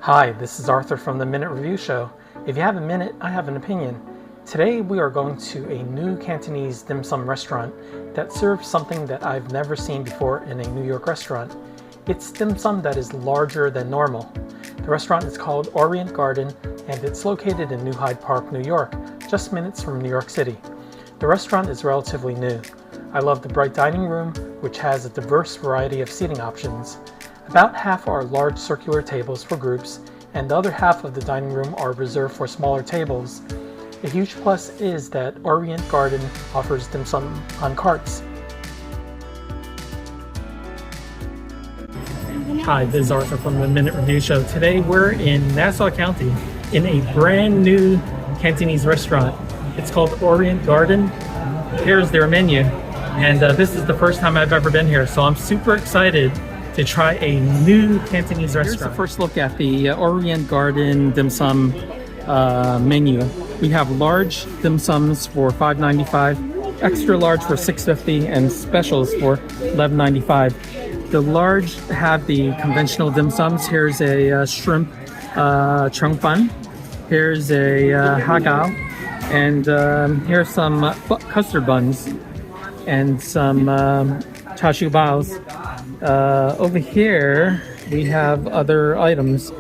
Hi, this is Arthur from the Minute Review Show. If you have a minute, I have an opinion. Today we are going to a new Cantonese dim sum restaurant that serves something that I've never seen before in a New York restaurant. It's dim sum that is larger than normal. The restaurant is called Orient Garden and it's located in New Hyde Park, New York, just minutes from New York City. The restaurant is relatively new. I love the bright dining room, which has a diverse variety of seating options. About half are large circular tables for groups, and the other half of the dining room are reserved for smaller tables. A huge plus is that Orient Garden offers dim sum on carts. Hi, this is Arthur from the Minute Review Show. Today we're in Nassau County in a brand new Cantonese restaurant. It's called Orient Garden. Here's their menu, and this is the first time I've ever been here, so I'm super excited to try a new Cantonese restaurant. Here's the first look at the Orient Garden dim sum menu. We have large dim sums for $5.95, extra large for $6.50, and specials for $11.95. The large have the conventional dim sums. Here's a shrimp chung fan. Here's a hagao, and here's some custard buns and some chashu baos. Over here we have other items.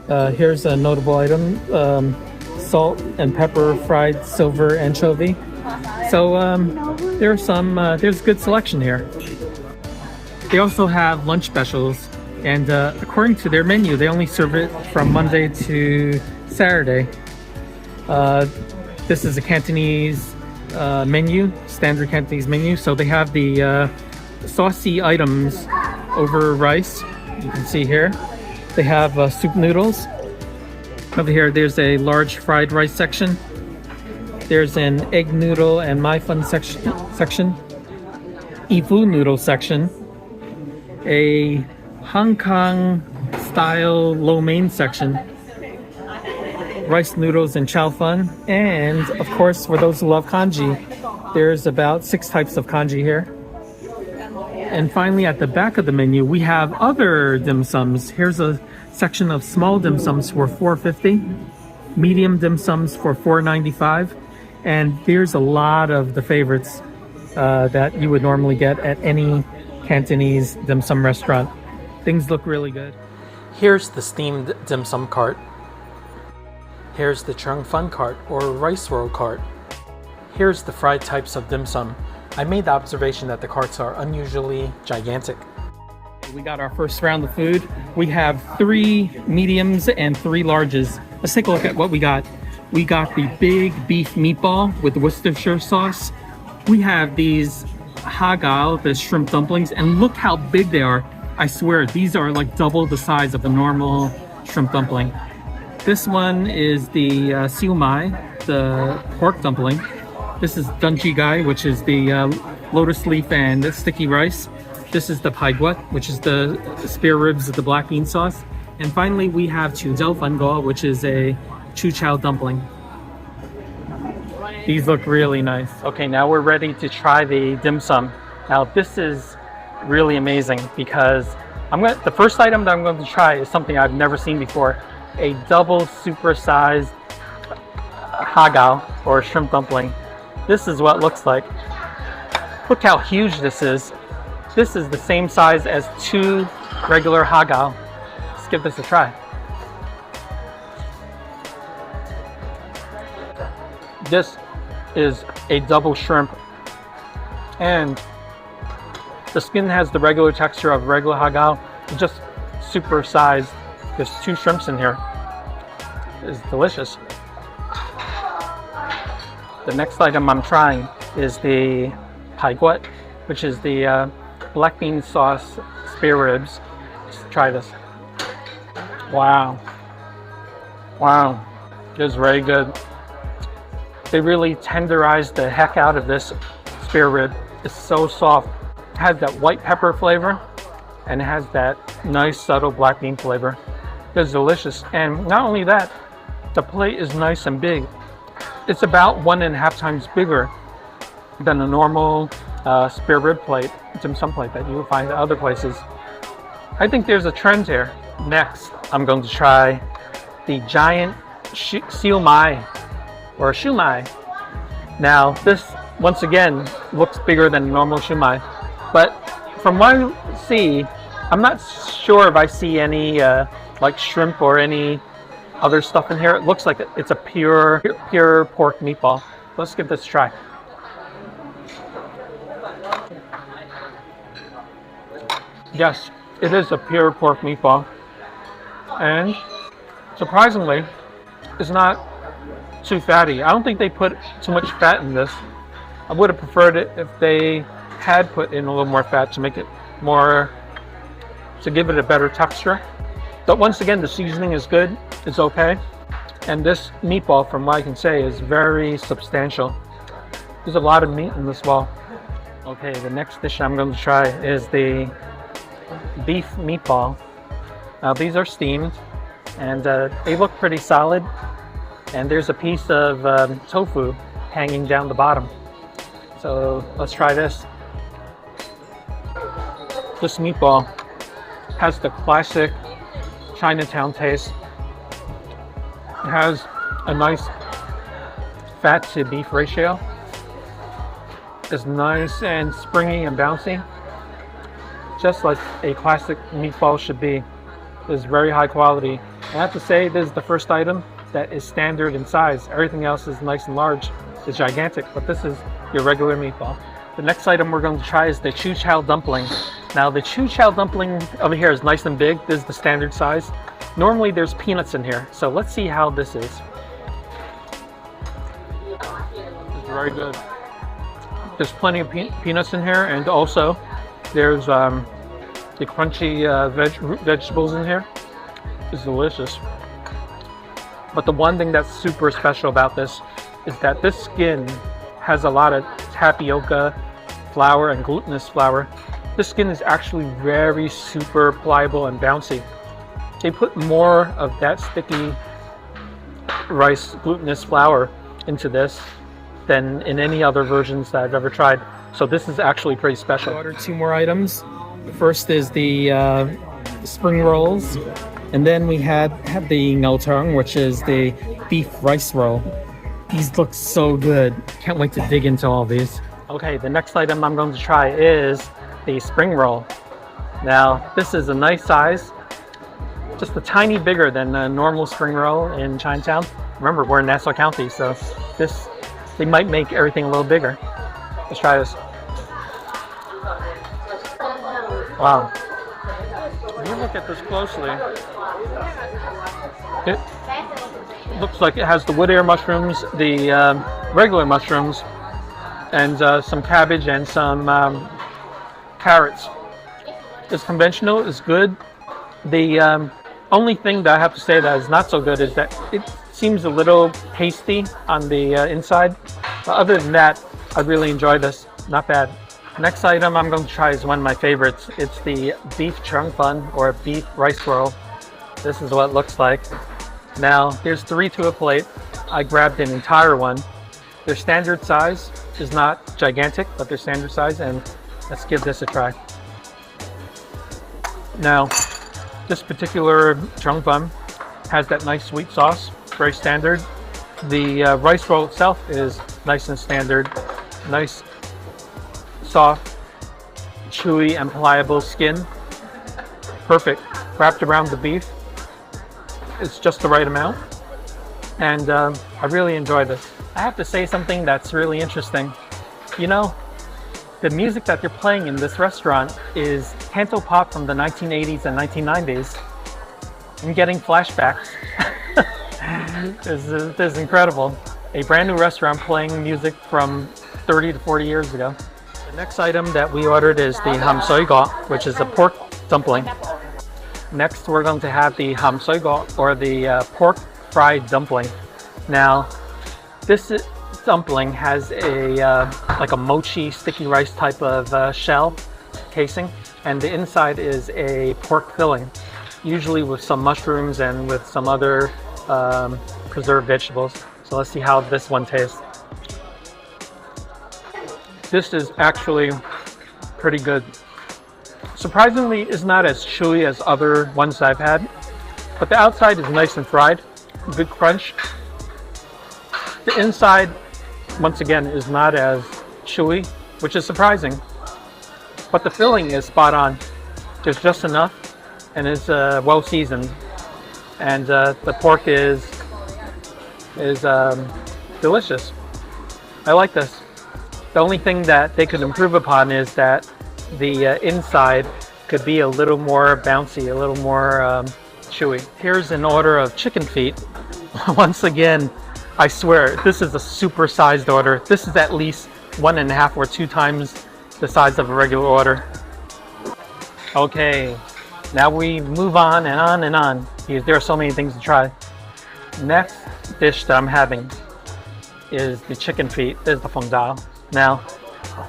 Here's a notable item, salt and pepper fried silver anchovy. So there's good selection here. They also have lunch specials, and according to their menu, they only serve it from Monday to Saturday. This is a Cantonese menu, standard Cantonese menu. So they have the saucy items over rice. You can see here they have soup noodles. Over here there's a large fried rice section. There's an egg noodle and my fun section, Ifu noodle section, a Hong Kong style lo mein section, rice noodles and chow fun, and of course for those who love kanji, there's about 6 types of kanji here. And finally, at the back of the menu, we have other dim sums. Here's a section of small dim sums for $4.50, medium dim sums for $4.95, and there's a lot of the favorites that you would normally get at any Cantonese dim sum restaurant. Things look really good. Here's the steamed dim sum cart. Here's the chung fun cart or rice roll cart. Here's the fried types of dim sum. I made the observation that the carts are unusually gigantic. We got our first round of food. We have 3 mediums and 3 larges. Let's take a look at what we got. We got the big beef meatball with Worcestershire sauce. We have these hagao, the shrimp dumplings, and look how big they are. I swear, these are like double the size of a normal shrimp dumpling. This one is the siu mai, the pork dumpling. This is dunji gai, which is the lotus leaf and the sticky rice. This is the pai guat, which is the spare ribs with the black bean sauce. And finally, we have chu jiao fan gao, which is a chu chow dumpling. These look really nice. Okay, now we're ready to try the dim sum. Now this is really amazing because the first item that I'm going to try is something I've never seen before: a double supersized hagao or shrimp dumpling. This is what it looks like. Look how huge this is. This is the same size as 2 regular hagao. Let's give this a try. This is a double shrimp, and the skin has the regular texture of regular hagao, just super sized. There's 2 shrimps in here. It's delicious. The next item I'm trying is the pai guat, which is the black bean sauce spare ribs. Let's try this. Wow. Wow. This is very good. They really tenderized the heck out of this spare rib. It's so soft. It has that white pepper flavor and it has that nice subtle black bean flavor. It's delicious. And not only that, the plate is nice and big. It's about 1.5 times bigger than a normal spare rib plate, dim sum plate that you will find at other places. I think there's a trend here. Next, I'm going to try the giant siomai or shumai. Now, this once again looks bigger than normal shumai, but from what I see, I'm not sure if I see any like shrimp or any other stuff in here. It looks like it's a pure pork meatball. Let's give this a try. Yes, it is a pure pork meatball, and surprisingly, it's not too fatty. I don't think they put too much fat in this. I would have preferred it if they had put in a little more fat to make it more, to give it a better texture. But once again, the seasoning is good, it's okay. And this meatball, from what I can say, is very substantial. There's a lot of meat in this ball. Okay, the next dish I'm going to try is the beef meatball. Now these are steamed, and they look pretty solid. And there's a piece of tofu hanging down the bottom. So let's try this. This meatball has the classic Chinatown taste. It has a nice fat to beef ratio. It's nice and springy and bouncy, just like a classic meatball should be. It's very high quality. I have to say, this is the first item that is standard in size. Everything else is nice and large. It's gigantic, but this is your regular meatball. The next item we're going to try is the chu chow dumpling. Now the chu chow dumpling over here is nice and big. This is the standard size. Normally there's peanuts in here, so let's see how this is. It's very good. There's plenty of peanuts in here, and also there's the crunchy root vegetables in here. It's delicious. But the one thing that's super special about this is that this skin has a lot of tapioca flour and glutinous flour. This skin is actually very super pliable and bouncy. They put more of that sticky rice glutinous flour into this than in any other versions that I've ever tried. So this is actually pretty special. I ordered 2 more items. The first is the spring rolls, and then we have the ngaotong, which is the beef rice roll. These look so good. Can't wait to dig into all these. Okay, the next item I'm going to try is the spring roll. Now, this is a nice size, just a tiny bigger than a normal spring roll in Chinatown. Remember, we're in Nassau County, so they might make everything a little bigger. Let's try this. Wow. When you look at this closely, it looks like it has the wood ear mushrooms, the regular mushrooms, and some cabbage and some carrots. It's conventional, it's good. The only thing that I have to say that is not so good is that it seems a little pasty on the inside. But other than that, I really enjoy this. Not bad. Next item I'm going to try is one of my favorites. It's the beef chung fun, or beef rice roll. This is what it looks like. Now, there's 3 to a plate. I grabbed an entire one. Their standard size is not gigantic, but their standard size, and let's give this a try. Now, this particular chung fun has that nice sweet sauce, very standard. The rice roll itself is nice and standard, nice, soft, chewy, and pliable skin. Perfect. Wrapped around the beef. It's just the right amount, and I really enjoy this. I have to say something that's really interesting. You know, the music that they're playing in this restaurant is canto pop from the 1980s and 1990s. I'm getting flashbacks. This is incredible. A brand new restaurant playing music from 30 to 40 years ago. The next item that we ordered is the ham soi go, which is a pork dumpling. Next, we're going to have the ham soi go, or the pork fried dumpling. Now, this dumpling has a like a mochi sticky rice type of shell casing, and the inside is a pork filling, usually with some mushrooms and with some other preserved vegetables. So let's see how this one tastes. This is actually pretty good. Surprisingly, it's not as chewy as other ones I've had, but the outside is nice and fried, good crunch. The inside, once again, is not as chewy, which is surprising, but the filling is spot on. There's just enough, and it's well seasoned, and the pork is delicious. I like this. The only thing that they could improve upon is that the inside could be a little more bouncy, a little more chewy. Here's an order of chicken feet. Once again, I swear, this is a super sized order. This is at least 1.5 or 2 times the size of a regular order. Okay, now we move on and on and on, because there are so many things to try. Next dish that I'm having is the chicken feet. There's the phang dao. Now,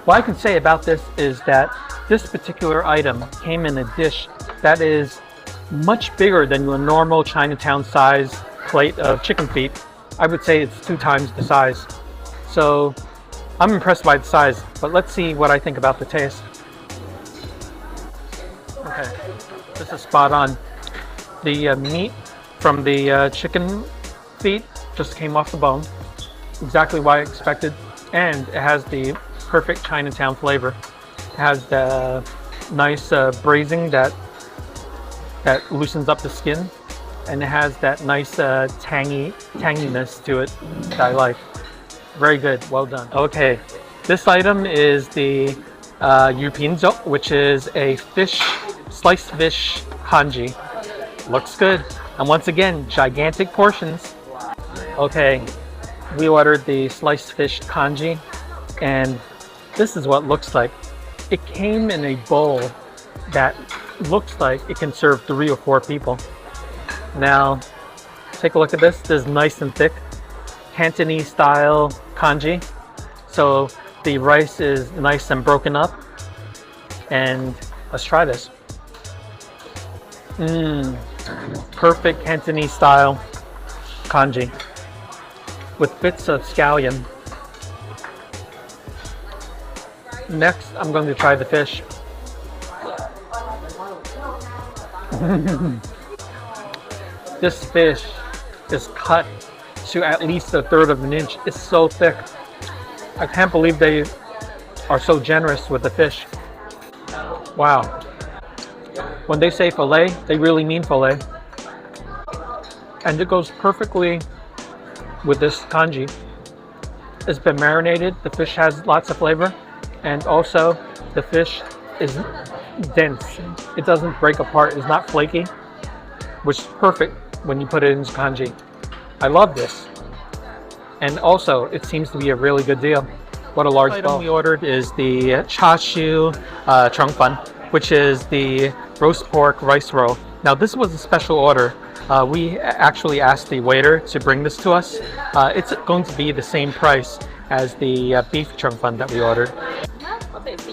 what I can say about this is that this particular item came in a dish that is much bigger than your normal Chinatown size plate of chicken feet. I would say it's 2 times the size. So I'm impressed by the size, but let's see what I think about the taste. Okay, this is spot on. The meat from the chicken feet just came off the bone, exactly what I expected, and it has the perfect Chinatown flavor. It has the nice braising that loosens up the skin, and it has that nice tanginess to it that I like. Very good, well done. Okay, this item is the Yupinzo, which is a sliced fish kanji. Looks good, and once again, gigantic portions. Okay, we ordered the sliced fish kanji, and this is what it looks like. It came in a bowl that looks like it can serve 3 or 4 people. Now, take a look at this. This is nice and thick, Cantonese style kanji. So the rice is nice and broken up, and let's try this. Perfect Cantonese style kanji with bits of scallion. Next, I'm going to try the fish. This fish is cut to at least 1/3 of an inch. It's so thick. I can't believe they are so generous with the fish. Wow. When they say fillet, they really mean fillet. And it goes perfectly with this kanji. It's been marinated. The fish has lots of flavor. And also, the fish is dense. It doesn't break apart. It's not flaky, which is perfect when you put it into kanji. I love this. And also, it seems to be a really good deal. What a large item we ordered is the chashu chongfan, which is the roast pork rice roll. Now, this was a special order. We actually asked the waiter to bring this to us. It's going to be the same price as the beef chongfan that we ordered.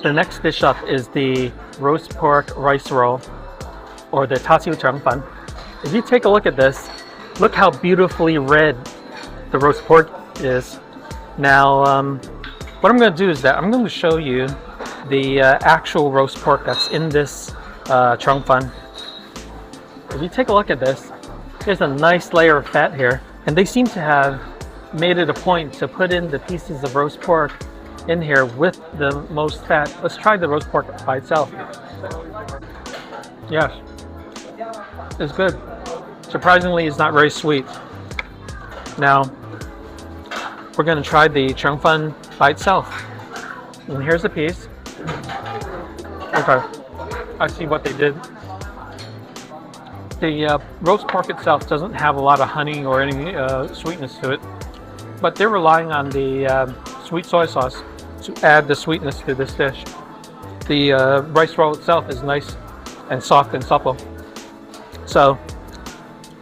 The next dish up is the roast pork rice roll, or the chashu chongfan. If you take a look at this, look how beautifully red the roast pork is. Now, what I'm going to do is that I'm going to show you the actual roast pork that's in this chongfan. If you take a look at this, there's a nice layer of fat here, and they seem to have made it a point to put in the pieces of roast pork in here with the most fat. Let's try the roast pork by itself. Yes, it's good. Surprisingly, it's not very sweet. Now, we're going to try the chongfan by itself. And here's the piece. Okay, I see what they did. The roast pork itself doesn't have a lot of honey or any sweetness to it, but they're relying on the sweet soy sauce to add the sweetness to this dish. The rice roll itself is nice and soft and supple. So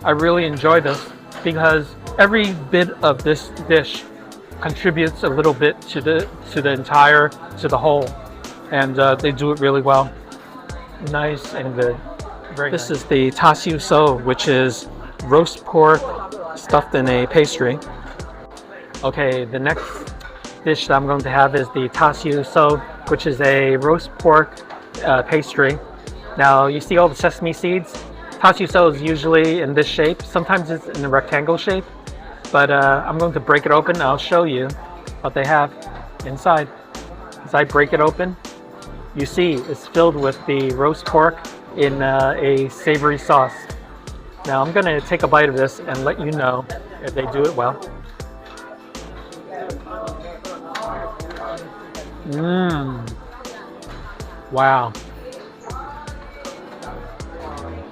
I really enjoy this because every bit of this dish contributes a little bit to the whole, and they do it really well. Nice and good. This is the chashu so, which is roast pork stuffed in a pastry. Okay, the next dish that I'm going to have is the chashu so, which is a roast pork pastry Now you see all the sesame seeds? Tashiso is usually in this shape. Sometimes it's in a rectangle shape, but I'm going to break it open and I'll show you what they have inside. As I break it open, you see it's filled with the roast pork in a savory sauce. Now I'm going to take a bite of this and let you know if they do it well. Wow.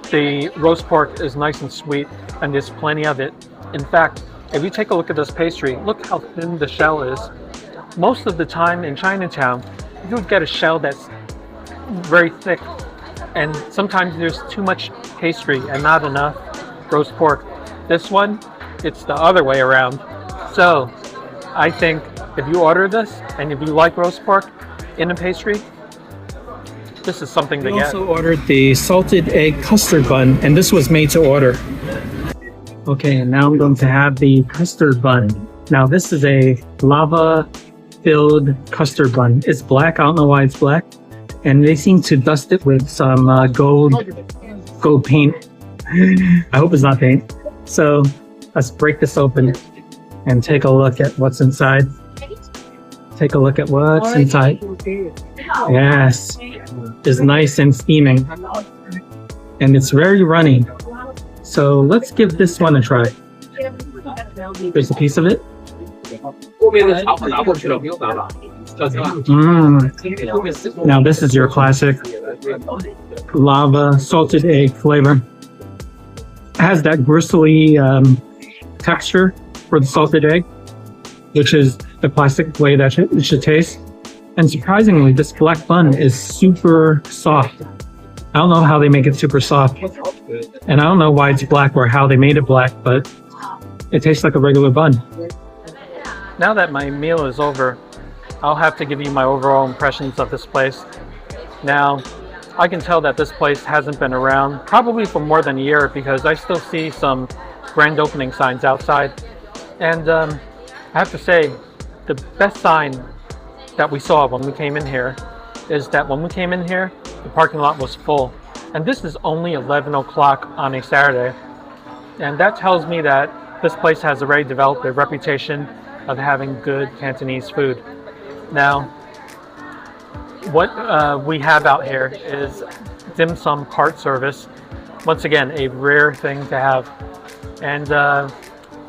The roast pork is nice and sweet, and there's plenty of it. In fact, if you take a look at this pastry, look how thin the shell is. Most of the time in Chinatown, you would get a shell that's very thick, and sometimes there's too much pastry and not enough roast pork. This one, it's the other way around. So I think if you order this, and if you like roast pork in a pastry, this is something to get. We also ordered the salted egg custard bun, and this was made to order. Okay, and now I'm going to have the custard bun. Now this is a lava-filled custard bun. It's black. I don't know why it's black. And they seem to dust it with some gold paint. I hope it's not paint. So let's break this open and take a look at what's inside. Take a look at what's inside. Yes, it's nice and steaming, and it's very runny. So let's give this one a try. There's a piece of it. Now this is your classic lava salted egg flavor. It has that bristly texture for the salted egg, which is the classic way that it should taste. And surprisingly, this black bun is super soft. I don't know how they make it super soft. And I don't know why it's black or how they made it black, but it tastes like a regular bun. Now that my meal is over, I'll have to give you my overall impressions of this place. Now, I can tell that this place hasn't been around probably for more than a year, because I still see some grand opening signs outside. And I have to say, the best sign that we saw when we came in here is that when we came in here, the parking lot was full. And this is only 11 o'clock on a Saturday. And that tells me that this place has already developed a reputation of having good Cantonese food. Now, what we have out here is dim sum cart service. Once again, a rare thing to have. And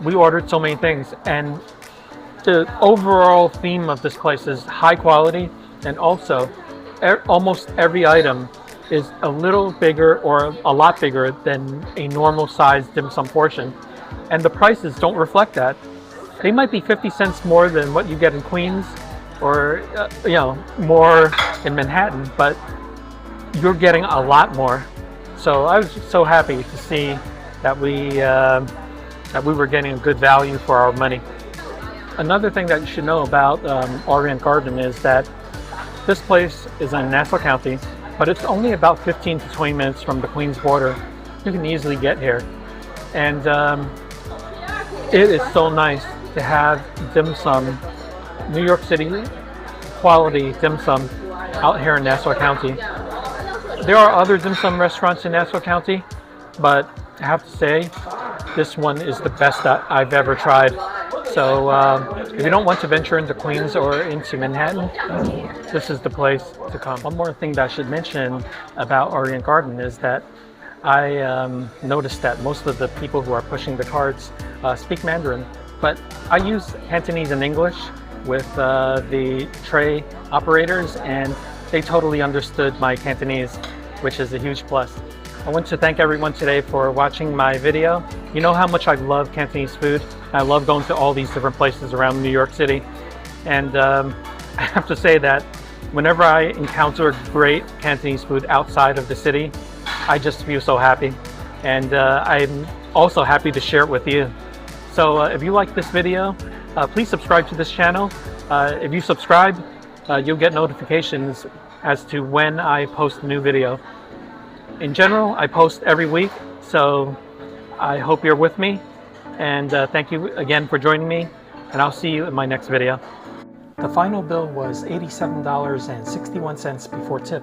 we ordered so many things. And the overall theme of this place is high quality, and also almost every item is a little bigger or a lot bigger than a normal sized dim sum portion. And the prices don't reflect that. They might be 50 cents more than what you get in Queens or more in Manhattan, but you're getting a lot more. So I was just so happy to see that we were getting a good value for our money. Another thing that you should know about Orient Garden is that this place is in Nassau County, but it's only about 15 to 20 minutes from the Queens border. You can easily get here. And it is so nice to have dim sum, New York City quality dim sum out here in Nassau County. There are other dim sum restaurants in Nassau County, but I have to say, this one is the best that I've ever tried. So if you don't want to venture into Queens or into Manhattan, this is the place to come. One more thing that I should mention about Orient Garden is that I noticed that most of the people who are pushing the carts speak Mandarin, but I use Cantonese and English with the tray operators, and they totally understood my Cantonese, which is a huge plus. I want to thank everyone today for watching my video. You know how much I love Cantonese food. I love going to all these different places around New York City. And I have to say that whenever I encounter great Cantonese food outside of the city, I just feel so happy. And I'm also happy to share it with you. So if you like this video, please subscribe to this channel. If you subscribe, you'll get notifications as to when I post a new video. In general, I post every week, so I hope you're with me. And thank you again for joining me, and I'll see you in my next video. The final bill was $87.61 before tip.